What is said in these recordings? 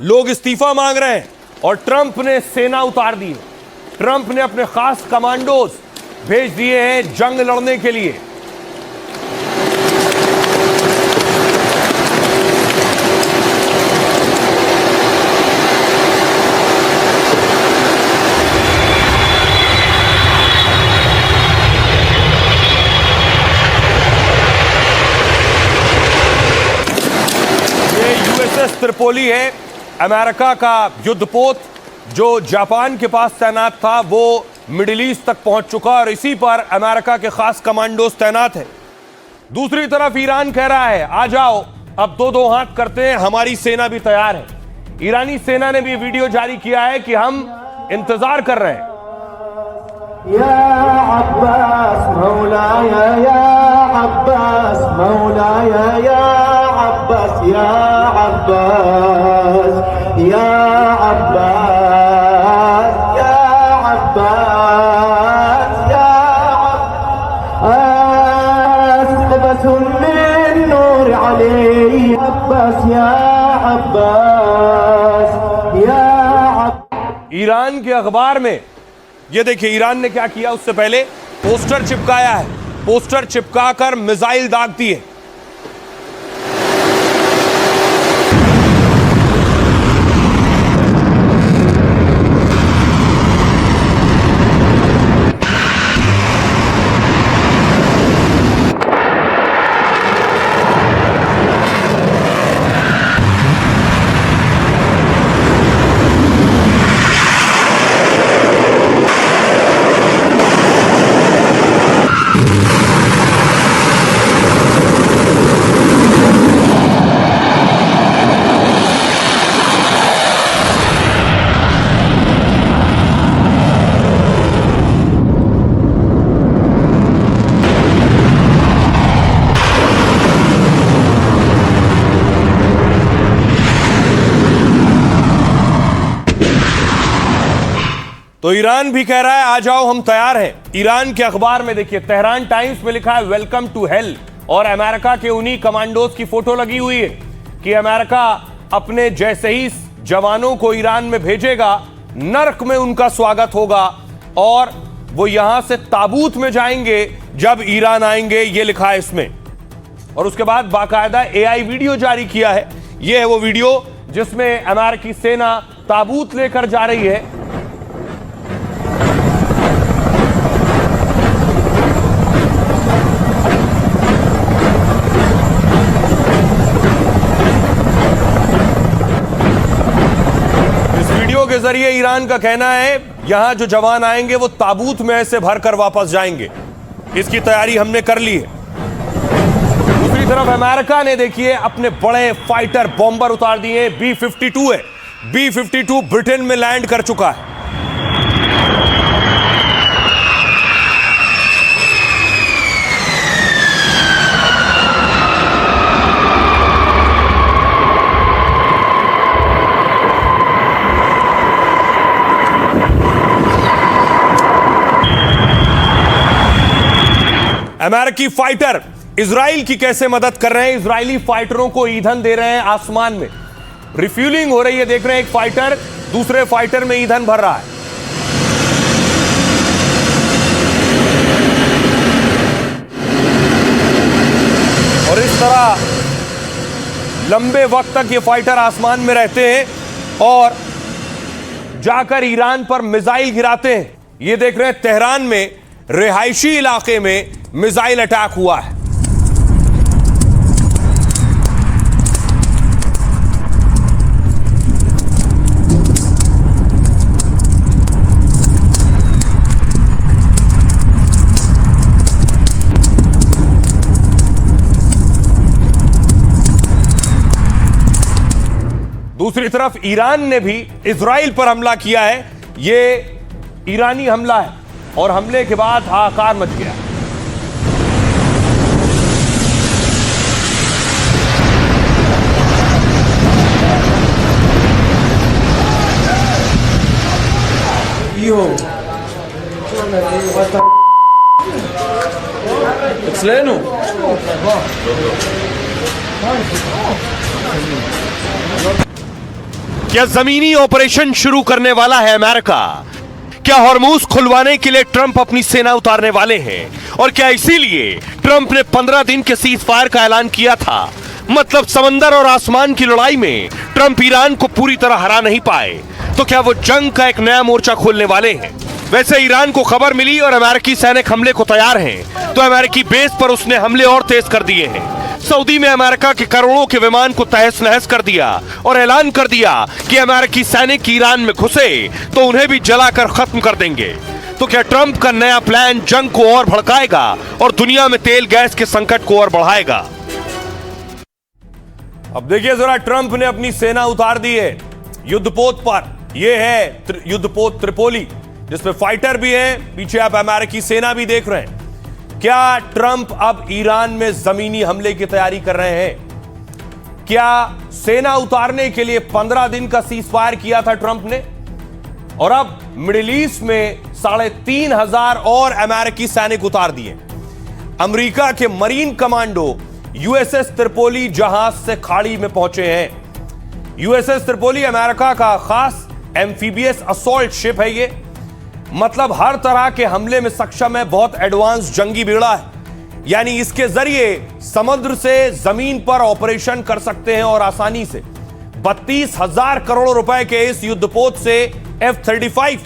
लोग इस्तीफा मांग रहे हैं और ट्रंप ने सेना उतार दी है। ट्रंप ने अपने खास कमांडोज भेज दिए हैं जंग लड़ने के लिए। ये यूएसएस त्रिपोली है, अमेरिका का युद्धपोत जो जापान के पास तैनात था, वो मिडिल ईस्ट तक पहुंच चुका और इसी पर अमेरिका के खास कमांडोज तैनात है। दूसरी तरफ ईरान कह रहा है आ जाओ, अब दो दो हाथ करते हैं, हमारी सेना भी तैयार है। ईरानी सेना ने भी वीडियो जारी किया है कि हम इंतजार कर रहे हैं। या अब्बास मौलाया, या अब्बास मौलाया, या अब्बास, या अब्बास, या अब्बास, या अब्बास, या अब्बास मिन नूर अलैहि, अब्बास या अब्बास, या अब्बास। ईरान के अखबार में ये देखिए ईरान ने क्या किया, उससे पहले पोस्टर चिपकाया है, पोस्टर चिपकाकर मिसाइल दाग दिए। तो ईरान भी कह रहा है आ जाओ, हम तैयार हैं। ईरान के अखबार में देखिए, तेहरान टाइम्स में लिखा है वेलकम टू हेल, और अमेरिका के उन्हीं कमांडोज की फोटो लगी हुई है कि अमेरिका अपने जैसे ही जवानों को ईरान में भेजेगा, नर्क में उनका स्वागत होगा और वो यहां से ताबूत में जाएंगे जब ईरान आएंगे, ये लिखा है इसमें। और उसके बाद बाकायदा एआई वीडियो जारी किया है। ये है वो वीडियो जिसमें अमेरिकी सेना ताबूत लेकर जा रही है। के जरिए ईरान का कहना है यहां जो जवान आएंगे वो ताबूत में ऐसे भरकर वापस जाएंगे, इसकी तैयारी हमने कर ली है। दूसरी तरफ अमेरिका ने देखिए अपने बड़े फाइटर बॉम्बर उतार दिए। B-52 है, B-52 ब्रिटेन में लैंड कर चुका है। अमेरिकी फाइटर इजराइल की कैसे मदद कर रहे हैं, इजरायली फाइटरों को ईंधन दे रहे हैं आसमान में। रिफ्यूलिंग हो रही है, देख रहे हैं एक फाइटर दूसरे फाइटर में ईंधन भर रहा है। और इस तरह लंबे वक्त तक ये फाइटर आसमान में रहते हैं और जाकर ईरान पर मिसाइल गिराते हैं। ये देख रहे हैं तेहरान में रिहायशी इलाके में मिसाइल अटैक हुआ है। दूसरी तरफ ईरान ने भी इजराइल पर हमला किया है। ये ईरानी हमला है और हमले के बाद हाहाकार मच गया। אצלנו. क्या जमीनी ऑपरेशन शुरू करने वाला है अमेरिका? क्या हॉर्मूज खुलवाने के लिए ट्रंप अपनी सेना उतारने वाले हैं? और क्या इसीलिए ट्रंप ने 15 दिन के सीज फायर का ऐलान किया था? मतलब समंदर और आसमान की लड़ाई में ट्रंप ईरान को पूरी तरह हरा नहीं पाए, तो क्या वो जंग का एक नया मोर्चा खोलने वाले हैं? वैसे ईरान को खबर मिली और अमेरिकी सैनिक हमले को तैयार हैं, तो अमेरिकी बेस पर उसने हमले और तेज कर दिए हैं। सऊदी में अमेरिका के करोड़ों के विमान को तहस नहस कर दिया और ऐलान कर दिया कि अमेरिकी सैनिक ईरान में घुसे तो उन्हें भी जलाकर खत्म कर देंगे। तो क्या ट्रंप का नया प्लान जंग को और भड़काएगा और दुनिया में तेल गैस के संकट को और बढ़ाएगा? अब देखिए जरा, ट्रंप ने अपनी सेना उतार दी है युद्धपोत पर। यह है युद्धपोत त्रिपोली, जिसमें फाइटर भी हैं, पीछे आप अमेरिकी सेना भी देख रहे हैं। क्या ट्रंप अब ईरान में जमीनी हमले की तैयारी कर रहे हैं? क्या सेना उतारने के लिए 15 दिन का सीज फायर किया था ट्रंप ने, और अब मिडिल ईस्ट में 3,500 और अमेरिकी सैनिक उतार दिए? अमेरिका के मरीन कमांडो यूएसएस त्रिपोली जहाज से खाड़ी में पहुंचे हैं। यूएसएस त्रिपोली अमेरिका का खास एम्फीबियस असॉल्ट शिप है। ये मतलब हर तरह के हमले में सक्षम है, बहुत एडवांस जंगी बेड़ा है। यानी इसके जरिए समुद्र से जमीन पर ऑपरेशन कर सकते हैं और आसानी से। 32,000 करोड़ रुपए के इस युद्धपोत से F-35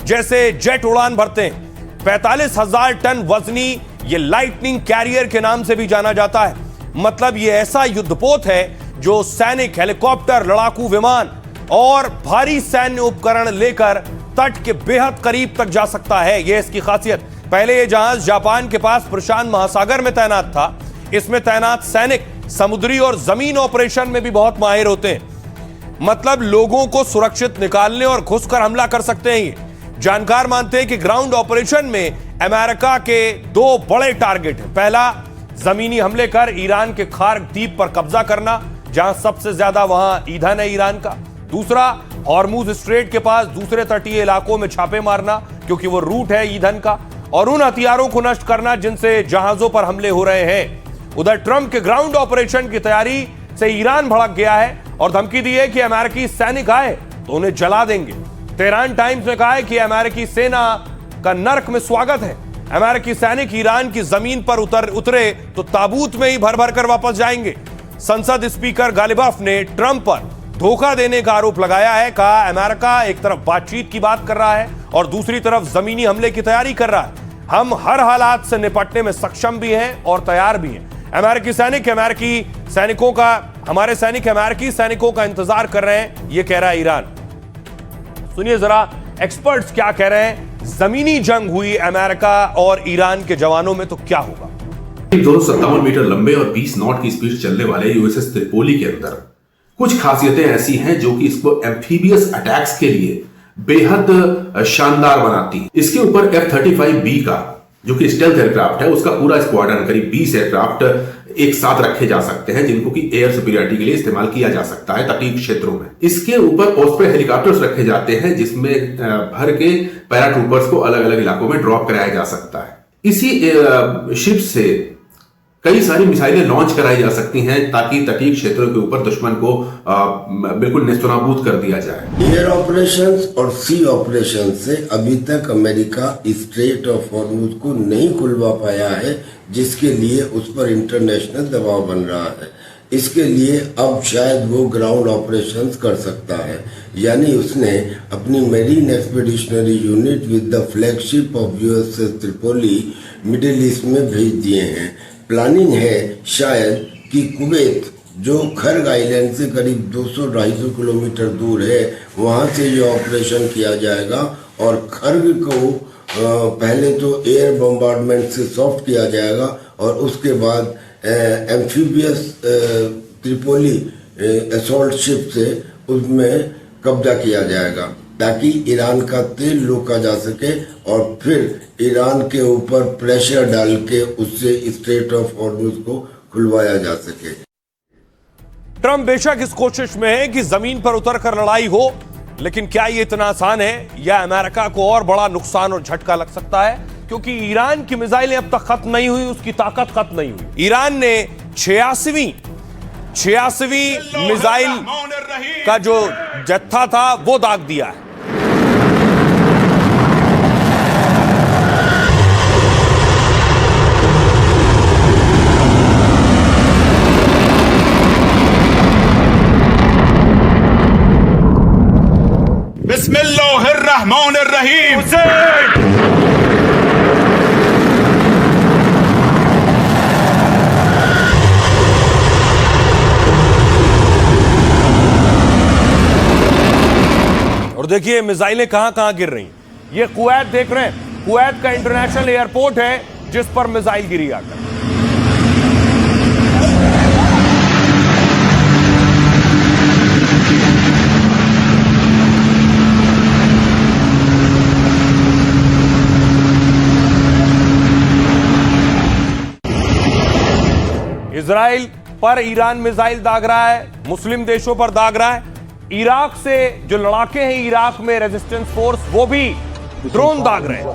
जैसे जेट उड़ान भरते हैं। 45,000 टन वजनी ये लाइटनिंग कैरियर के नाम से भी जाना जाता है। मतलब ये ऐसा युद्धपोत है जो सैनिक, हेलीकॉप्टर, लड़ाकू विमान और भारी सैन्य उपकरण लेकर तट के बेहद करीब तक जा सकता है। यह इसकी खासियत। पहले यह जहाज जापान के पास प्रशांत महासागर में तैनात था। इसमें तैनात सैनिक समुद्री और जमीन ऑपरेशन में भी बहुत माहिर होते हैं। मतलब लोगों को सुरक्षित निकालने और घुसकर हमला कर सकते हैं। ये जानकार मानते हैं कि ग्राउंड ऑपरेशन में अमेरिका के 2 बड़े टारगेट हैं। पहला, जमीनी हमले कर ईरान के खार्क द्वीप पर कब्जा करना, जहां सबसे ज्यादा वहां ईंधन है ईरान का। दूसरा, हॉर्मूज स्ट्रेट के पास दूसरे तटीय इलाकों में छापे मारना, क्योंकि वो रूट है ईंधन का, और उन हथियारों को नष्ट करना जिनसे जहाजों पर हमले हो रहे हैं। उधर ट्रंप के ग्राउंड ऑपरेशन की तैयारी से ईरान भड़क गया है और धमकी दी है कि अमेरिकी सैनिक आए तो उन्हें जला देंगे। तेहरान टाइम्स ने कहा है कि अमेरिकी सेना का नर्क में स्वागत है। अमेरिकी सैनिक ईरान की जमीन पर उतरे तो ताबूत में ही भर भर कर वापस जाएंगे। संसद स्पीकर गालिबाफ ने ट्रंप पर धोखा देने का आरोप लगाया है। कहा अमेरिका एक तरफ बातचीत की बात कर रहा है और दूसरी तरफ जमीनी हमले की तैयारी कर रहा है। हम हर हालात से निपटने में सक्षम भी हैं और तैयार भी हैं। अमेरिकी सैनिकों का इंतजार कर रहे हैं, यह कह रहा है ईरान। सुनिए जरा एक्सपर्ट्स क्या कह रहे हैं। जमीनी जंग हुई अमेरिका और ईरान के जवानों में तो क्या होगा? 257 मीटर लंबे और 20 नॉट की स्पीड चलने वाले यूएसएस त्रिपोली के अंदर कुछ खासियतें ऐसी हैं जो कि इसको एम्फीबियस अटैक्स के लिए बेहद शानदार बनाती है। इसके ऊपर F-35B का जो कि स्टेल्थ एयरक्राफ्ट है, उसका पूरा स्क्वाड्रन करीब 20 एयरक्राफ्ट एक साथ रखे जा सकते हैं, जिनको कि एयर सुपीरियरिटी के लिए इस्तेमाल किया जा सकता है तटीय क्षेत्रों में। इसके ऊपर ऑस्प्रे हेलीकॉप्टर्स रखे जाते हैं, जिसमें भर के पैराट्रूपर्स को अलग अलग इलाकों में ड्रॉप कराया जा सकता है। इसी शिप से कई सारी मिसाइलें लॉन्च कराई जा सकती हैं ताकि तटीय क्षेत्रों के ऊपर दुश्मन को बिल्कुल नेस्तनाबूद कर दिया जाए। एयर ऑपरेशंस और सी ऑपरेशंस से अभी तक अमेरिका स्ट्रेट ऑफ हॉर्मुज को नहीं खुलवा पाया है, जिसके लिए उस पर इंटरनेशनल दबाव बन रहा है। इसके लिए अब शायद वो ग्राउंड ऑपरेशंस कर सकता है। यानी उसने अपनी marine expeditionary unit with the flagship of USS Tripoli middle east में भेज दिए हैं। प्लानिंग है शायद कि कुवैत, जो खर्ग आइलैंड से करीब 200-250 किलोमीटर दूर है, वहां से ये ऑपरेशन किया जाएगा और खर्ग को पहले तो एयर बम्बार्डमेंट से सॉफ्ट किया जाएगा और उसके बाद एम्फीबियस त्रिपोली असॉल्ट शिप से उसमें कब्जा किया जाएगा, ताकि ईरान का तेल रोका जा सके और फिर ईरान के ऊपर प्रेशर डाल के उससे स्ट्रेट ऑफ हॉर्मुज को खुलवाया जा सके। ट्रंप बेशक इस कोशिश में है कि जमीन पर उतरकर लड़ाई हो, लेकिन क्या ये इतना आसान है? या अमेरिका को और बड़ा नुकसान और झटका लग सकता है, क्योंकि ईरान की मिसाइलें अब तक खत्म नहीं हुई, उसकी ताकत खत्म नहीं हुई। ईरान ने 86वीं 86वीं मिसाइल का जो जत्था था वो दाग दिया है। बिस्मिल्लाहिर्रहमानिर्रहीम। और देखिए मिसाइलें कहां कहां गिर रही हैं। ये कुवैत देख रहे हैं, कुवैत का इंटरनेशनल एयरपोर्ट है जिस पर मिसाइल गिरी आकर। इजराइल पर ईरान मिसाइल दाग रहा है, मुस्लिम देशों पर दाग रहा है। इराक से जो लड़ाके हैं इराक में रेजिस्टेंस फोर्स, वो भी ड्रोन दाग रहे हैं।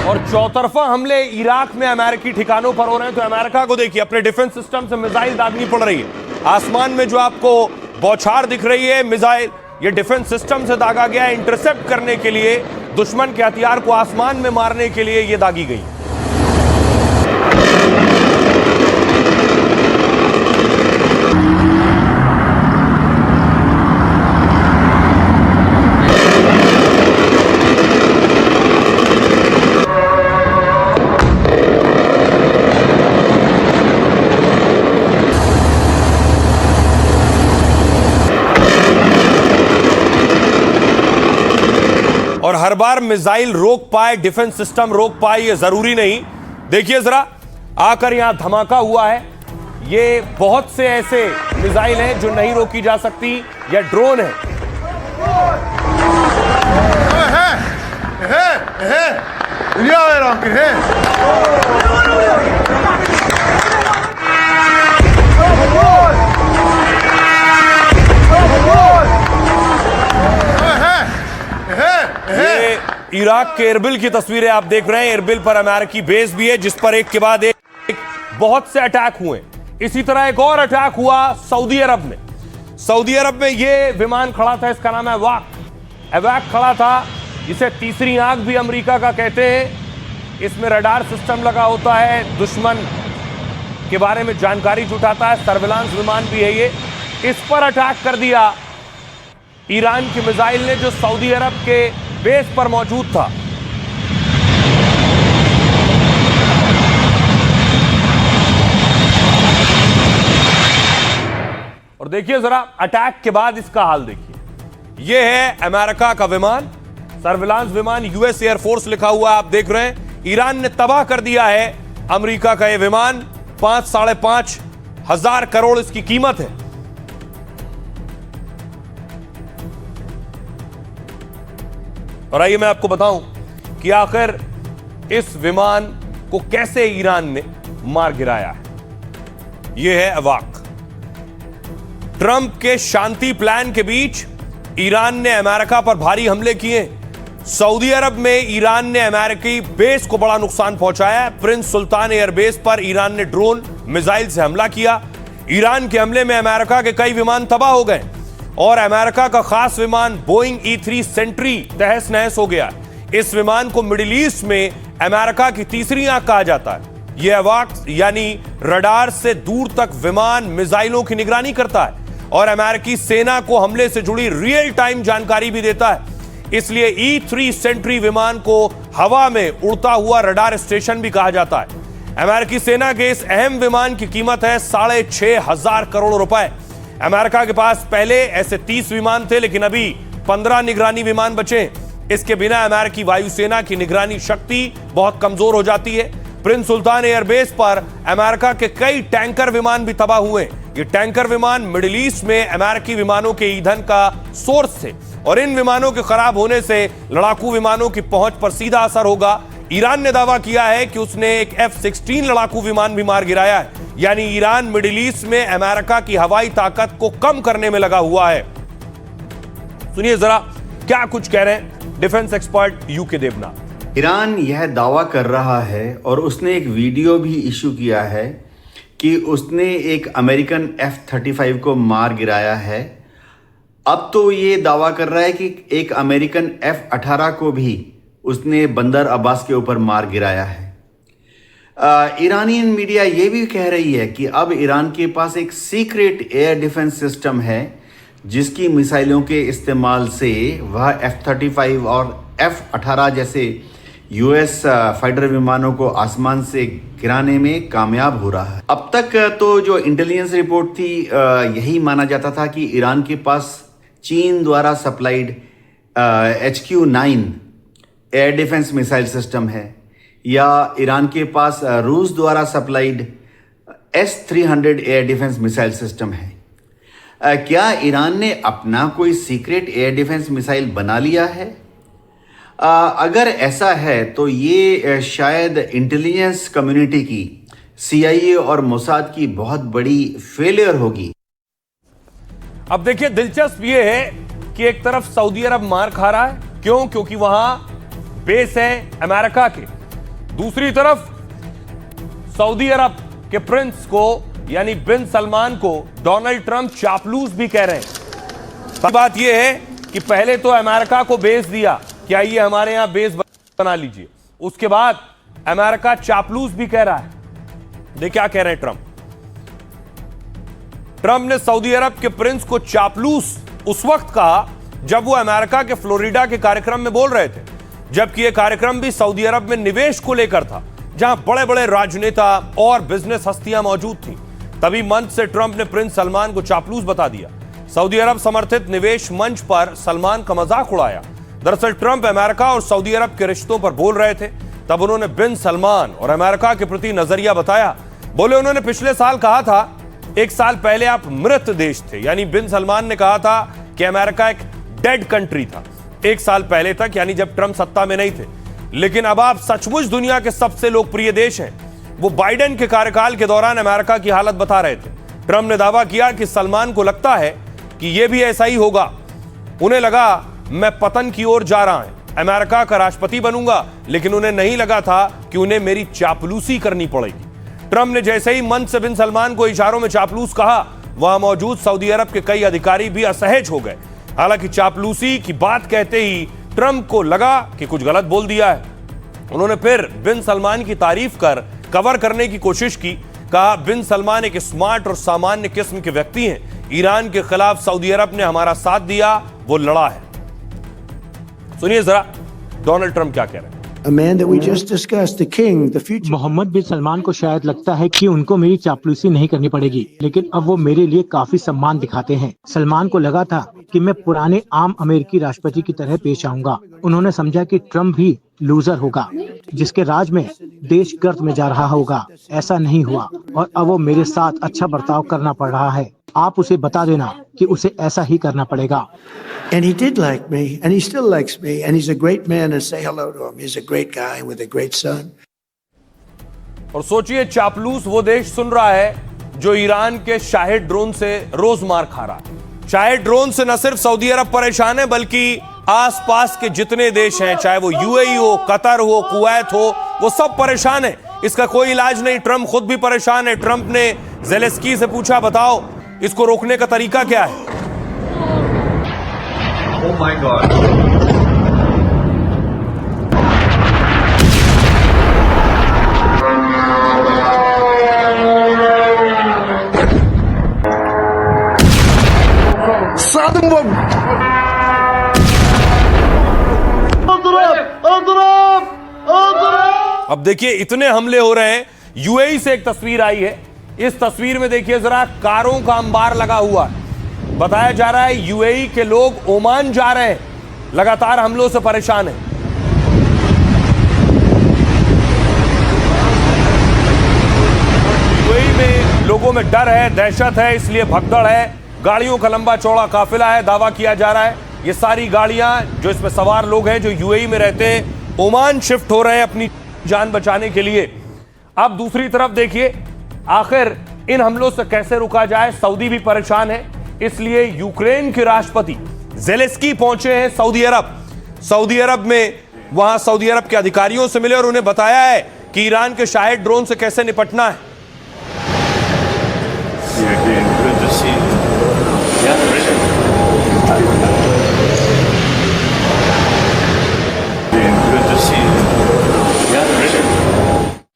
और चौतरफा हमले इराक में अमेरिकी ठिकानों पर हो रहे हैं। तो अमेरिका को देखिए अपने डिफेंस सिस्टम से मिसाइल दागनी पड़ रही है। आसमान में जो आपको बौछार दिख रही है मिसाइल, ये डिफेंस सिस्टम से दागा गया है। इंटरसेप्ट करने के लिए, दुश्मन के हथियार को आसमान में मारने के लिए ये दागी गई। और हर बार मिसाइल रोक पाए, डिफेंस सिस्टम रोक पाए, ये जरूरी नहीं। देखिए जरा आकर यहां धमाका हुआ है। ये बहुत से ऐसे मिसाइल हैं जो नहीं रोकी जा सकती, या ड्रोन है। ये इराक के एरबिल की तस्वीरें आप देख रहे हैं। एरबिल पर अमेरिकी बेस भी है जिस पर एक के बाद एक बहुत से अटैक हुए। इसी तरह एक और अटैक हुआ सऊदी अरब में। सऊदी अरब में ये विमान खड़ा था, इसका नाम है अवाक खड़ा था, जिसे तीसरी आंख भी अमेरिका का कहते हैं। इसमें रडार सिस्टम लगा होता है, दुश्मन के बारे में जानकारी जुटाता है, सर्विलांस विमान भी है ये। इस पर अटैक कर दिया ईरान की मिसाइल ने, जो सऊदी अरब के बेस पर मौजूद था। और देखिए जरा अटैक के बाद इसका हाल देखिए। यह है अमेरिका का विमान, सर्विलांस विमान, यूएस एयरफोर्स लिखा हुआ आप देख रहे हैं। ईरान ने तबाह कर दिया है अमेरिका का यह विमान। 5-5.5 हजार करोड़ इसकी कीमत है। और आइए मैं आपको बताऊं कि आखिर इस विमान को कैसे ईरान ने मार गिराया है। यह है अवाक। ट्रंप के शांति प्लान के बीच ईरान ने अमेरिका पर भारी हमले किए। सऊदी अरब में ईरान ने अमेरिकी बेस को बड़ा नुकसान पहुंचाया। प्रिंस सुल्तान एयरबेस पर ईरान ने ड्रोन मिसाइल से हमला किया। ईरान के हमले में अमेरिका के कई विमान तबाह हो गए और अमेरिका का खास विमान बोइंग E-3 सेंट्री तहस नहस हो गया। इस विमान को मिडिल ईस्ट में अमेरिका की तीसरी आंख कहा जाता है। यह अवाक यानी रडार से दूर तक विमान मिसाइलों की निगरानी करता है और अमेरिकी सेना को हमले से जुड़ी रियल टाइम जानकारी भी देता है। इसलिए E-3 सेंट्री विमान को हवा में उड़ता हुआ रडार स्टेशन भी कहा जाता है। अमेरिकी सेना के इस अहम विमान की कीमत है 6,500 करोड़ रुपए। अमेरिका के पास पहले ऐसे 30 विमान थे, लेकिन अभी 15 निगरानी विमान बचे। इसके बिना अमेरिकी वायुसेना की निगरानी शक्ति बहुत कमजोर हो जाती है। प्रिंस सुल्तान एयरबेस पर अमेरिका के कई टैंकर विमान भी तबाह हुए। ये टैंकर विमान मिडिल ईस्ट में अमेरिकी विमानों के ईंधन का सोर्स थे और इन विमानों के खराब होने से लड़ाकू विमानों की पहुंच पर सीधा असर होगा। ईरान ने दावा किया है कि उसने एक F-16 लड़ाकू विमान भी मार गिराया है। यानी ईरान मिडिल ईस्ट में अमेरिका की हवाई ताकत को कम करने में लगा हुआ है। सुनिए जरा क्या कुछ कह रहे हैं defence expert UK Devnath. Iran यह दावा कर रहा है और उसने एक वीडियो भी इशू किया है कि उसने एक अमेरिकन F-35 को मार गिराया है। अब तो ये दावा कर रहा है कि एक अमेरिकन F-18 को भी उसने बंदर अब्बास के ऊपर मार गिराया है। ईरानियन मीडिया ये भी कह रही है कि अब ईरान के पास एक सीक्रेट एयर डिफेंस सिस्टम है जिसकी मिसाइलों के इस्तेमाल से वह F-35 और F-18 जैसे US फाइटर विमानों को आसमान से गिराने में कामयाब हो रहा है। अब तक तो जो इंटेलिजेंस रिपोर्ट थी यही माना जाता था कि ईरान के पास चीन द्वारा supplied HQ-9 air defence missile system है या ईरान के पास रूस द्वारा supplied S-300 air defence missile system है। क्या ईरान ने अपना कोई सीक्रेट एयर डिफेंस मिसाइल बना लिया है? अगर ऐसा है तो ये शायद इंटेलिजेंस कम्युनिटी की CIA और मोसाद की बहुत बड़ी फेलियर होगी। अब देखिए दिलचस्प ये है कि एक तरफ सऊदी अरब मार खा रहा है, क्यों? क्योंकि वहां बेस है अमेरिका के। दूसरी तरफ सऊदी अरब के प्रिंस को यानी बिन सलमान को डोनाल्ड ट्रंप चापलूस भी कह रहे हैं। बात यह है कि पहले तो अमेरिका को बेस दिया कि आइए हमारे यहां बेस बना लीजिए, उसके बाद अमेरिका चापलूस भी कह रहा है। देखिए क्या कह रहे हैं ट्रंप ने सऊदी अरब के प्रिंस को चापलूस उस वक्त कहा जब वो अमेरिका के फ्लोरिडा के कार्यक्रम में बोल रहे थे, जबकि यह कार्यक्रम भी सऊदी अरब में निवेश को लेकर था, जहां बड़े बड़े राजनेता और बिजनेस हस्तियां मौजूद थीं। तभी मंच से ट्रंप ने प्रिंस सलमान को चापलूस बता दिया। सऊदी अरब समर्थित निवेश मंच पर सलमान का मजाक उड़ाया। दरअसल ट्रंप अमेरिका और सऊदी अरब के रिश्तों पर बोल रहे थे, तब उन्होंने बिन सलमान और अमेरिका के प्रति नजरिया बताया। बोले उन्होंने पिछले साल कहा था 1 साल पहले आप मृत देश थे, यानी बिन सलमान ने कहा था कि अमेरिका एक डेड कंट्री था 1 साल पहले तक, यानी जब ट्रंप सत्ता में नहीं थे। लेकिन अब आप सचमुच दुनिया के सबसे लोकप्रिय देश हैं। वो बाइडेन के कार्यकाल के दौरान अमेरिका की हालत बता रहे थे। ट्रंप ने दावा किया कि सलमान को लगता है कि यह भी ऐसा ही होगा। उन्हें लगा मैं पतन की ओर जा रहा हूं, अमेरिका का राष्ट्रपति बनूंगा, लेकिन उन्हें नहीं लगा था कि उन्हें मेरी चापलूसी करनी पड़ेगी। ट्रंप ने जैसे ही मंच से बिन सलमान को इशारों में चापलूस कहा, वहां मौजूद सऊदी अरब के कई अधिकारी भी असहज हो गए। हालांकि चापलूसी की बात कहते ही ट्रंप को लगा कि कुछ गलत बोल दिया है। उन्होंने फिर बिन सलमान की तारीफ कर कवर करने की कोशिश की। कहा बिन सलमान एक स्मार्ट और सामान्य किस्म के व्यक्ति हैं। ईरान के खिलाफ सऊदी अरब ने हमारा साथ दिया, वो लड़ा है। सुनिए जरा डोनाल्ड ट्रंप क्या कह रहे हैं। A man that we just discussed, the king, the future. Mohammad बिन सलमान को शायद लगता है कि उनको मेरी चापलूसी नहीं करनी पड़ेगी, लेकिन अब वो मेरे लिए काफी सम्मान दिखाते हैं। सलमान को लगा था कि मैं पुराने आम अमेरिकी राष्ट्रपति की तरह पेश आऊंगा। उन्होंने समझा कि ट्रंप भी लूजर होगा, जिसके राज में देश गर्त में जा रहा होगा। ऐसा नहीं हुआ और अब वो मेरे साथ अच्छा बर्ताव करना पड़ रहा है। आप उसे बता देना कि उसे ऐसा ही करना पड़ेगा। And he did like me, and he still likes me, and he's a great man, and say hello to him. He's a great guy with a great son. और सोचिए चापलूस वो देश सुन रहा है जो ईरान के शाहिद ड्रोन से रोज मार खा रहा है। शाहिद ड्रोन से न सिर्फ सऊदी अरब परेशान है, बल्कि आसपास के जितने देश हैं, चाहे वो UAE हो, कतर हो, कुवैत हो, वो सब परेशान है। इसका कोई इलाज नहीं। ट्रंप खुद भी परेशान है। ट्रंप ने ज़ेलेंस्की से पूछा, बताओ इसको रोकने का तरीका क्या है। Oh my God. अब देखिए इतने हमले हो रहे हैं। UAE से एक तस्वीर आई है। इस तस्वीर में देखिए जरा कारों का अंबार लगा हुआ है। बताया जा रहा है UAE के लोग ओमान जा रहे हैं, लगातार हमलों से परेशान हैं। UAE में लोगों में डर है, दहशत है, इसलिए भगदड़ है। गाड़ियों का लंबा चौड़ा काफिला है। दावा किया जा रहा है ये सारी गाड़ियां जो इसमें सवार लोग हैं जो UAE में रहते हैं, ओमान शिफ्ट हो रहे हैं अपनी जान बचाने के लिए। अब दूसरी तरफ देखिए, आखिर इन हमलों से कैसे रुका जाए। सऊदी भी परेशान है, इसलिए यूक्रेन के राष्ट्रपति ज़ेलेंस्की पहुंचे हैं सऊदी अरब। सऊदी अरब में वहां सऊदी अरब के अधिकारियों से मिले और उन्हें बताया है कि ईरान के शाहिद ड्रोन से कैसे निपटना है।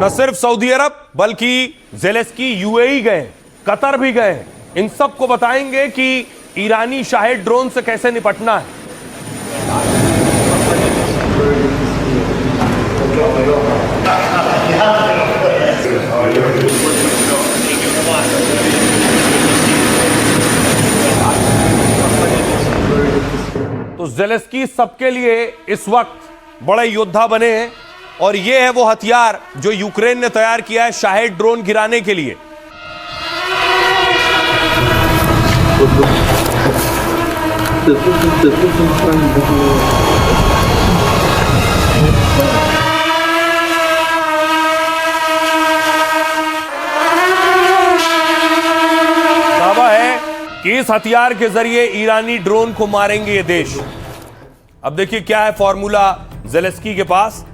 न सिर्फ सऊदी अरब बल्कि ज़ेलेंस्की यूएई गए, कतर भी गए। इन सबको बताएंगे कि ईरानी शाहिद ड्रोन से कैसे निपटना है। तो ज़ेलेंस्की सबके लिए इस वक्त बड़े योद्धा बने हैं और यह है वो हथियार जो यूक्रेन ने तैयार किया है शाहिद ड्रोन गिराने के लिए। दावा है कि इस हथियार के जरिए ईरानी ड्रोन को मारेंगे ये देश। अब देखिए क्या है फॉर्मूला ज़ेलेंस्की के पास,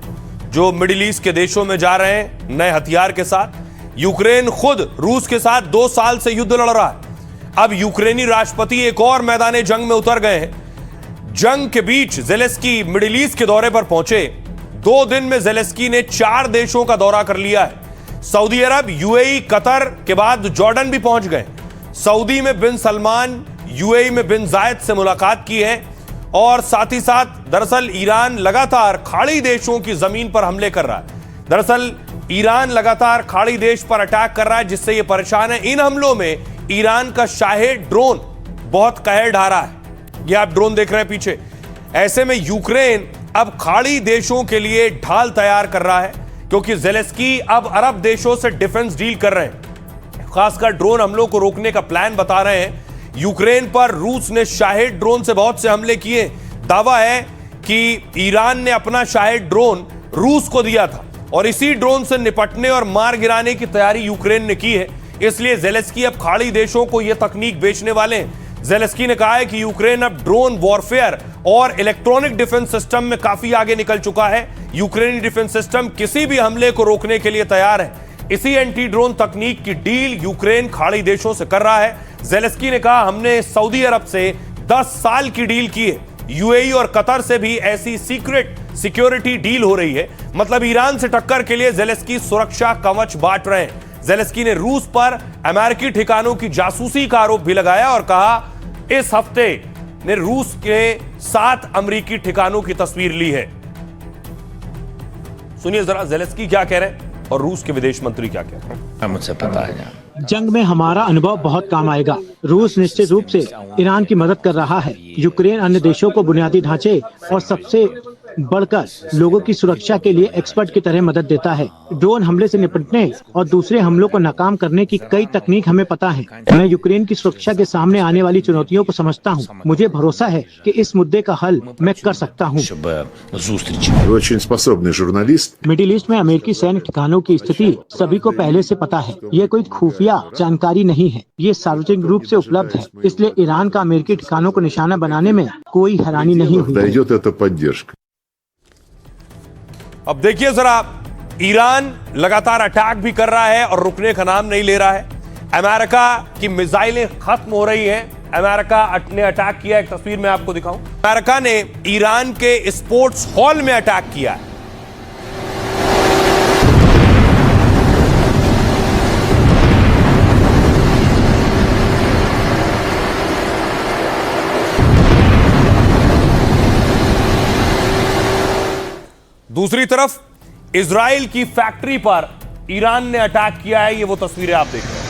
जो मिडिल ईस्ट के देशों में जा रहे हैं नए हथियार के साथ। यूक्रेन खुद रूस के साथ 2 साल से युद्ध लड़ रहा है। अब यूक्रेनी राष्ट्रपति एक और मैदान जंग में उतर गए हैं। जंग के बीच ज़ेलेंस्की मिडिल ईस्ट के दौरे पर पहुंचे। 2 दिन में ज़ेलेंस्की ने 4 देशों का दौरा कर लिया है। सऊदी अरब, यूएई, कतर के बाद जॉर्डन भी पहुंच गए। सऊदी में बिन सलमान, यूएई में बिन जायद से मुलाकात की है और साथ ही साथ दरअसल ईरान लगातार खाड़ी देशों की जमीन पर हमले कर रहा है। दरअसल ईरान लगातार खाड़ी देश पर अटैक कर रहा है, जिससे ये परेशान है। इन हमलों में ईरान का शाहिद ड्रोन बहुत कहर ढा रहा है। ये आप ड्रोन देख रहे हैं पीछे। ऐसे में यूक्रेन अब खाड़ी देशों के लिए ढाल तैयार कर रहा है, क्योंकि ज़ेलेंस्की अब अरब देशों से डिफेंस डील कर रहे हैं। खासकर ड्रोन हमलों को रोकने का प्लान बता रहे हैं। यूक्रेन पर रूस ने शाहिद ड्रोन से बहुत से हमले किए। दावा है कि ईरान ने अपना शाहिद ड्रोन रूस को दिया था और इसी ड्रोन से निपटने और मार गिराने की तैयारी यूक्रेन ने की है। इसलिए ज़ेलेंस्की अब खाड़ी देशों को यह तकनीक बेचने वाले हैं। ज़ेलेंस्की ने कहा है कि यूक्रेन अब ड्रोन वॉरफेयर और इलेक्ट्रॉनिक डिफेंस सिस्टम में काफी आगे निकल चुका है। यूक्रेनी डिफेंस सिस्टम किसी भी हमले को रोकने के लिए तैयार है। इसी एंटी ड्रोन तकनीक की डील यूक्रेन खाड़ी देशों से कर रहा है। ज़ेलेंस्की ने कहा, हमने सऊदी अरब से 10 साल की डील की है। यूएई और कतर से भी ऐसी सीक्रेट सिक्योरिटी डील हो रही है। मतलब ईरान से टक्कर के लिए ज़ेलेंस्की सुरक्षा कवच बांट रहे हैं। ज़ेलेंस्की ने रूस पर अमेरिकी ठिकानों की जासूसी का आरोप भी लगाया और कहा, इस हफ्ते ने रूस के 7 अमेरिकी ठिकानों की तस्वीर ली है। सुनिए जरा ज़ेलेंस्की क्या कह रहे हैं और रूस के विदेश मंत्री क्या कह रहे हैं। मुझसे पता है, जंग में हमारा अनुभव बहुत काम आएगा। रूस निश्चित रूप से ईरान की मदद कर रहा है। यूक्रेन अन्य देशों को बुनियादी ढांचे और सबसे बढ़कर लोगों की सुरक्षा के लिए एक्सपर्ट की तरह मदद देता है। ड्रोन हमले से निपटने और दूसरे हमलों को नाकाम करने की कई तकनीक हमें पता है। मैं यूक्रेन की सुरक्षा के सामने आने वाली चुनौतियों को समझता हूँ। मुझे भरोसा है कि इस मुद्दे का हल मैं कर सकता हूँ। मिडिल ईस्ट में अमेरिकी सैन्य ठिकानों की स्थिति सभी को पहले से पता है। ये कोई खुफिया जानकारी नहीं है, ये सार्वजनिक रूप से उपलब्ध है। इसलिए ईरान का अमेरिकी ठिकानों को निशाना बनाने में कोई हैरानी नहीं हुई। अब देखिए जरा, ईरान लगातार अटैक भी कर रहा है और रुकने का नाम नहीं ले रहा है। अमेरिका की मिसाइलें खत्म हो रही हैं। अमेरिका ने अटैक किया, एक तस्वीर मैं आपको दिखाऊं। अमेरिका ने ईरान के स्पोर्ट्स हॉल में अटैक किया है। दूसरी तरफ इजराइल की फैक्ट्री पर ईरान ने अटैक किया है। ये वो तस्वीरें आप देख रहे हैं।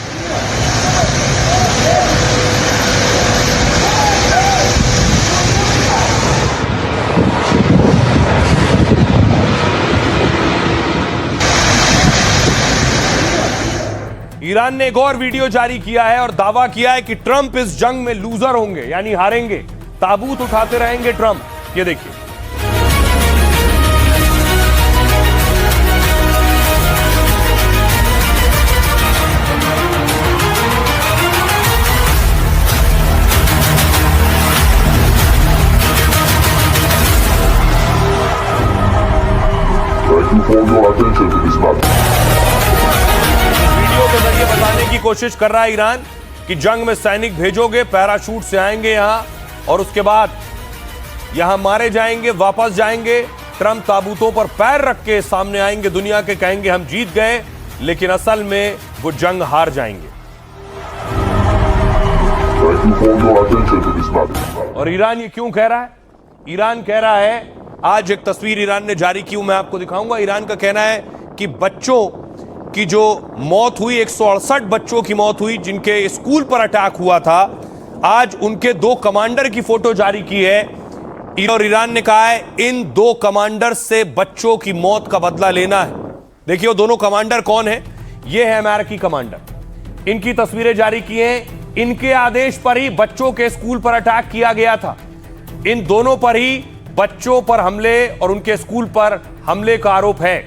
ईरान ने एक और वीडियो जारी किया है और दावा किया है कि ट्रंप इस जंग में लूजर होंगे, यानी हारेंगे। ताबूत उठाते रहेंगे ट्रंप। ये देखिए। वीडियो के जरिए बताने की कोशिश कर रहा है ईरान कि जंग में सैनिक भेजोगे, पैराशूट से आएंगे यहां और उसके बाद यहां मारे जाएंगे, वापस जाएंगे, ट्रंप ताबूतों पर पैर रख के सामने आएंगे दुनिया के, कहेंगे हम जीत गए, लेकिन असल में वो जंग हार जाएंगे। और ईरान ये क्यों कह रहा है? ईरान कह रहा है, आज एक तस्वीर ईरान ने जारी की, मैं आपको दिखाऊंगा। ईरान का कहना है कि बच्चों की जो मौत हुई, 168 बच्चों की मौत हुई जिनके स्कूल पर अटैक हुआ था, आज उनके 2 कमांडर की फोटो जारी की है और ईरान ने कहा है इन 2 कमांडर से बच्चों की मौत का बदला लेना है। देखिए वो दोनों कमांडर कौन है? ये है अमेरिकी कमांडर, इनकी तस्वीरें जारी की हैं। इनके आदेश पर ही बच्चों के स्कूल पर अटैक किया गया था। इन दोनों पर ही बच्चों पर हमले और उनके स्कूल पर हमले का आरोप है।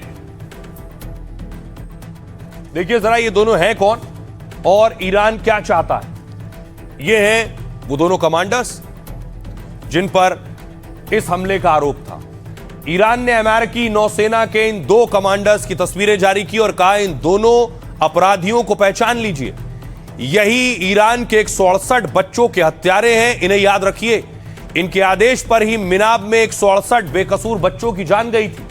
देखिए जरा ये दोनों हैं कौन और ईरान क्या चाहता है। ये हैं वो दोनों कमांडर्स जिन पर इस हमले का आरोप था। ईरान ने अमेरिकी नौसेना के इन 2 कमांडर्स की तस्वीरें जारी की और कहा इन दोनों अपराधियों को पहचान लीजिए, यही ईरान के 168 बच्चों के हत्यारे हैं, इन्हें याद रखिए। इनके आदेश पर ही मिनाब में 168 बेकसूर बच्चों की जान गई थी।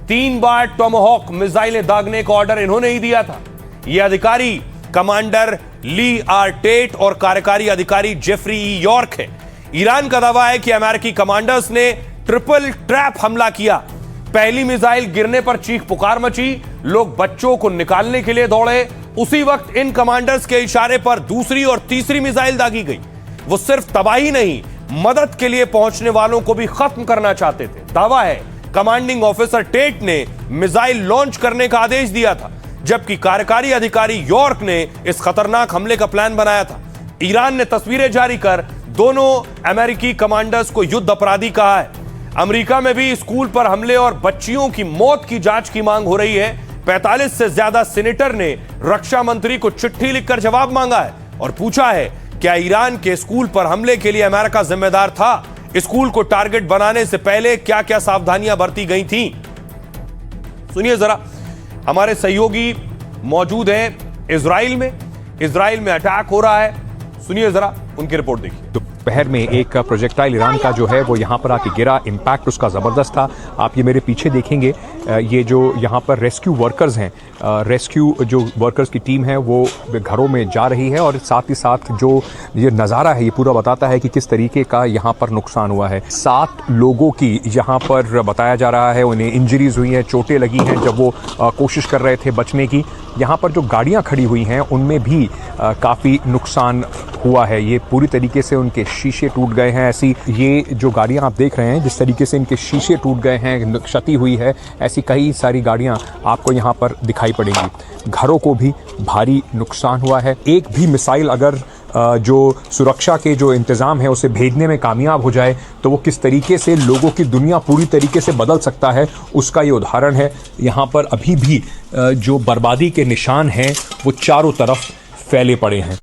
3 बार टॉमहॉक मिसाइलें दागने का ऑर्डर इन्होंने ही दिया था। यह अधिकारी कमांडर ली आर टेट और कार्यकारी अधिकारी जेफरी ई यॉर्क है। ईरान का दावा है कि अमेरिकी कमांडर्स ने ट्रिपल ट्रैप हमला किया। पहली मिसाइल गिरने पर चीख पुकार मची, लोग बच्चों को निकालने के लिए दौड़े। उसी वक्त इन कमांडर्स के इशारे पर दूसरी और तीसरी मिसाइल दागी गई। वो सिर्फ तबाही नहीं, मदद के लिए पहुंचने वालों को भी खत्म करना चाहते थे। दावा है कमांडिंग ऑफिसर टेट ने मिसाइल लॉन्च करने का आदेश दिया था, जबकि कार्यकारी अधिकारी यॉर्क ने इस खतरनाक हमले का प्लान बनाया था। ईरान ने तस्वीरें जारी कर दोनों अमेरिकी कमांडर्स को युद्ध अपराधी कहा है। अमेरिका में भी स्कूल पर हमले और बच्चियों की मौत की जांच की मांग हो रही है। 45 से ज्यादा सीनेटर ने रक्षा मंत्री को चिट्ठी लिखकर जवाब मांगा है और पूछा है क्या ईरान के स्कूल पर हमले के लिए अमेरिका जिम्मेदार था? स्कूल को टारगेट बनाने से पहले क्या क्या सावधानियां बरती गई थी? सुनिए जरा, हमारे सहयोगी मौजूद हैं इजराइल में अटैक हो रहा है। सुनिए जरा उनकी रिपोर्ट देखिए। दोपहर में एक प्रोजेक्टाइल ईरान का जो है वो यहाँ पर आके गिरा, इम्पैक्ट उसका ज़बरदस्त था। आप ये मेरे पीछे देखेंगे, ये जो यहाँ पर रेस्क्यू वर्कर्स हैं, रेस्क्यू जो वर्कर्स की टीम है वो घरों में जा रही है और साथ ही साथ जो ये नज़ारा है ये पूरा बताता है कि किस तरीके का यहाँ पर नुकसान हुआ है। 7 लोगों की यहाँ पर बताया जा रहा है उन्हें इंजरीज हुई हैं, चोटें लगी हैं जब वो कोशिश कर रहे थे बचने की। यहाँ पर जो गाड़ियाँ खड़ी हुई हैं उनमें भी काफ़ी नुकसान हुआ है, ये पूरी तरीके से उनके शीशे टूट गए हैं। ऐसी ये जो गाड़ियाँ आप देख रहे हैं जिस तरीके से इनके शीशे टूट गए हैं, क्षति हुई है, ऐसी कई सारी गाड़ियाँ आपको यहाँ पर दिखाई पड़ेंगी। घरों को भी भारी नुकसान हुआ है। एक भी मिसाइल अगर जो सुरक्षा के जो इंतज़ाम है उसे भेजने में कामयाब हो जाए तो वो किस तरीके से लोगों की दुनिया पूरी तरीके से बदल सकता है, उसका ये उदाहरण है। यहाँ पर अभी भी जो बर्बादी के निशान हैं वो चारों तरफ फैले पड़े हैं।